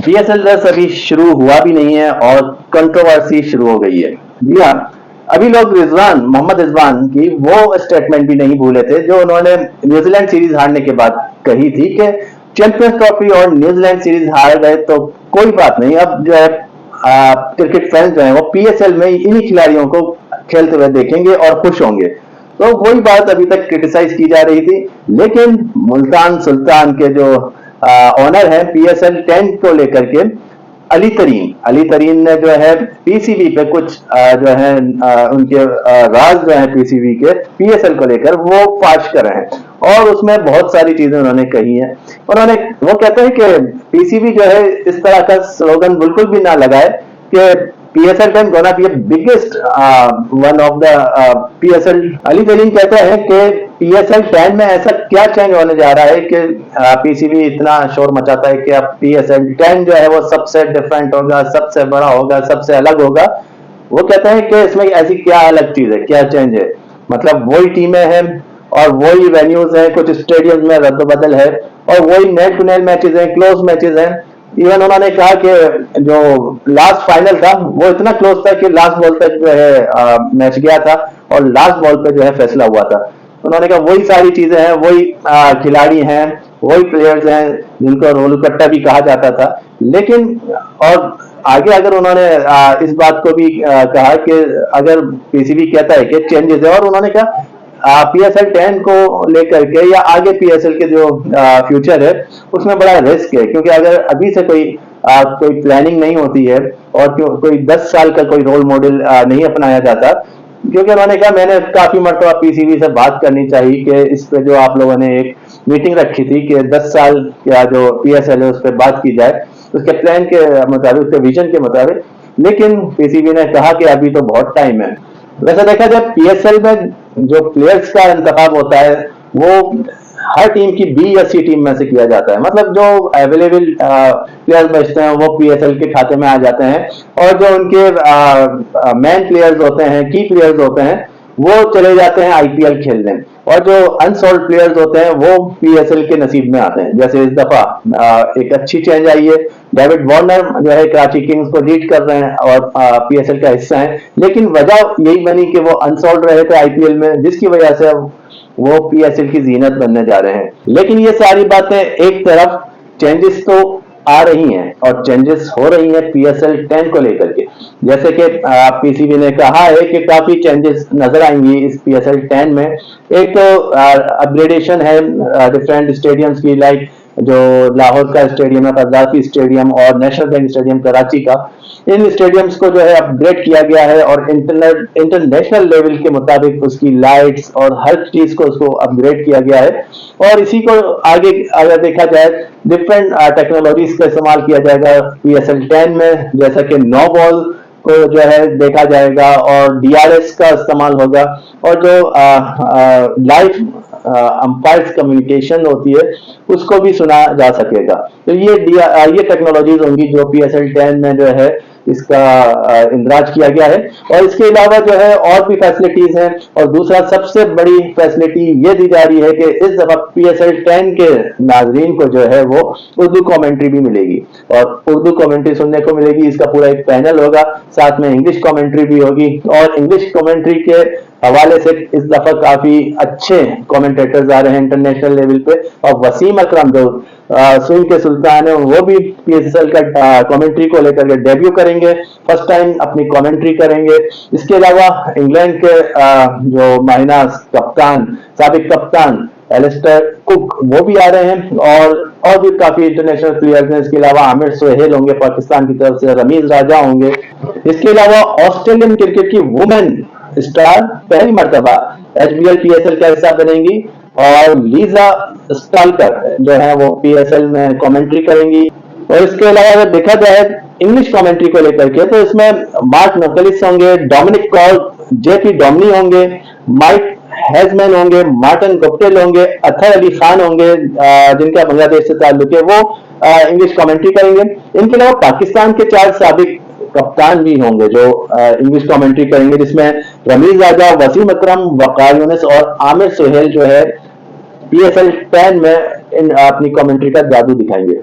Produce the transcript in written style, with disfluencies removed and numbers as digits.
PSL 10 अभी शुरू हुआ भी नहीं है और कंट्रोवर्सी शुरू हो गई है। जी हाँ, अभी लोग मोहम्मद रिजवान की वो स्टेटमेंट भी नहीं भूले थे जो उन्होंने न्यूजीलैंड सीरीज हारने के बाद कही थी कि चैंपियंस ट्रॉफी और न्यूजीलैंड सीरीज हार गए तो कोई बात नहीं, अब जो है क्रिकेट फैंस जो है वो पीएसएल में इन्हीं खिलाड़ियों को खेलते हुए देखेंगे और खुश होंगे। तो वही बात अभी तक क्रिटिसाइज की जा रही थी, लेकिन मुल्तान सुल्तान के जो ऑनर है पीएसएल 10 को लेकर के अली तरीन ने जो है पीसीबी पे कुछ जो है उनके राज जो है पीसीबी के पीएसएल को लेकर वो फाश कर रहे हैं और उसमें बहुत सारी चीजें उन्होंने कही हैं। वो कहते हैं कि पीसीबी जो है इस तरह का स्लोगन बिल्कुल भी ना लगाए कि PSL 10 gonna be biggest one of the PSL। Ali तरीन कहता है कि PSL 10 में ऐसा क्या चेंज होने जा रहा है कि पीसीबी इतना शोर मचाता है कि अब PSL 10 जो है वो सबसे डिफरेंट होगा, सबसे बड़ा होगा, सबसे अलग होगा। वो कहते हैं कि इसमें ऐसी क्या अलग चीज है, क्या चेंज है, मतलब वही टीमें हैं और वही वेन्यूज हैं, कुछ स्टेडियम में रद्द-बदल है और वही नेट टू नेट मैचेस हैं, क्लोज मैचेस हैं। इवन उन्होंने कहा कि जो लास्ट फाइनल था वो इतना क्लोज था कि लास्ट बॉल तक जो है मैच गया था और लास्ट बॉल पे जो है फैसला हुआ था। उन्होंने कहा वही सारी चीजें हैं, वही खिलाड़ी हैं, वही प्लेयर्स हैं जिनको रोलकट्टा भी कहा जाता था। लेकिन और आगे अगर उन्होंने इस बात को भी कहा कि अगर पीसीबी कहता है कि चेंजेस है, और उन्होंने कहा PSL 10 को लेकर के या आगे PSL के जो फ्यूचर है उसमें बड़ा रिस्क है, क्योंकि अगर अभी से कोई प्लानिंग नहीं होती है और कोई 10 साल का कोई रोल मॉडल नहीं अपनाया जाता। क्योंकि उन्होंने कहा मैंने काफी मरतबा पीसीबी से बात करनी चाहिए कि इस पे जो आप लोगों ने एक मीटिंग रखी थी कि 10 साल का जो PSL है उस पर बात की जाए, उसके प्लान के मुताबिक, उसके विजन के मुताबिक। लेकिन पीसीबी ने कहा कि अभी तो बहुत टाइम है। वैसे देखा जाए PSL में जो प्लेयर्स का इंतखाब होता है वो हर टीम की बी या सी टीम में से किया जाता है, मतलब जो अवेलेबल प्लेयर्स बचते हैं वो PSL के खाते में आ जाते हैं और जो उनके मेन प्लेयर्स होते हैं, की प्लेयर्स होते हैं, वो चले जाते हैं आईपीएल खेलने और जो अनसोल्ड प्लेयर्स होते हैं वो PSL के नसीब में आते हैं। जैसे इस दफा एक अच्छी चेंज आई है, डेविड वार्नर जो है कराची किंग्स को लीड कर रहे हैं और PSL का हिस्सा है, लेकिन वजह यही बनी कि वो अनसोल्ड रहे थे आईपीएल में, जिसकी वजह से वो PSL की जीनत बनने जा रहे हैं। लेकिन ये सारी बातें एक तरफ, चेंजेस तो आ रही हैं और चेंजेस हो रही हैं PSL 10 को लेकर के। जैसे कि पीसीबी ने कहा है कि काफी चेंजेस नजर आएंगी इस PSL 10 में। एक तो अपग्रेडेशन है डिफरेंट स्टेडियम्स की, लाइक जो लाहौर का स्टेडियम है, कज़ाफी स्टेडियम और नेशनल बैंक स्टेडियम कराची का, इन स्टेडियम्स को जो है अपग्रेड किया गया है और इंटरनेशनल लेवल के मुताबिक उसकी लाइट्स और हर चीज को उसको अपग्रेड किया गया है। और इसी को आगे अगर देखा जाए डिफरेंट टेक्नोलॉजीज का इस्तेमाल किया जाएगा PSL 10 में, जैसा कि नो बॉल को जो है देखा जाएगा और DRS का इस्तेमाल होगा और जो लाइव अंपायर्स कम्युनिकेशन होती है उसको भी सुना जा सकेगा। तो ये टेक्नोलॉजीज होंगी जो PSL 10 में जो है इसका इंदराज किया गया है। और इसके अलावा जो है और भी फैसिलिटीज हैं, और दूसरा सबसे बड़ी फैसिलिटी ये दी जा रही है कि इस दफा PSL 10 के नाजरीन को जो है वो उर्दू कमेंट्री भी मिलेगी और उर्दू कमेंट्री सुनने को मिलेगी। इसका पूरा एक पैनल होगा, साथ में इंग्लिश कमेंट्री भी होगी और इंग्लिश कमेंट्री के हवाले से इस दफा काफी अच्छे कमेंटेटर्स आ रहे हैं इंटरनेशनल लेवल पे। और वसीम अकरम जो स्विंग के सुल्तान है वो भी PSL का कमेंट्री को लेकर के डेब्यू करेंगे, फर्स्ट टाइम अपनी कमेंट्री करेंगे। इसके अलावा इंग्लैंड के जो माहिना कप्तान, साबिक कप्तान एलिस्टर कुक, वो भी आ रहे हैं और भी काफी इंटरनेशनल प्लेयर्स हैं। इसके अलावा आमिर सोहेल होंगे पाकिस्तान की तरफ से, रमीज राजा होंगे। इसके अलावा ऑस्ट्रेलियन क्रिकेट की वुमेन स्टार पहली मर्तबा HBL PSL का हिस्सा बनेंगी और लीजा स्टाल्कर जो है वो PSL में कमेंट्री करेंगी। और इसके अलावा अगर देखा जाए इंग्लिश कमेंट्री को लेकर के तो इसमें मार्क नकलिस होंगे, डोमिनिक कॉल, JP डोमनी होंगे, माइक हैजमैन होंगे, मार्टिन गुप्टिल होंगे, अतर अली खान होंगे जिनका बांग्लादेश से ताल्लुक है, वो इंग्लिश कमेंट्री करेंगे। इनके अलावा पाकिस्तान के 4 साबिक कप्तान भी होंगे जो इंग्लिश कमेंट्री करेंगे, जिसमें रमीज राजा, वसीम अकरम, वकार यूनिस और आमिर सोहेल जो है PSL 10 में अपनी कमेंट्री का जादू दिखाएंगे।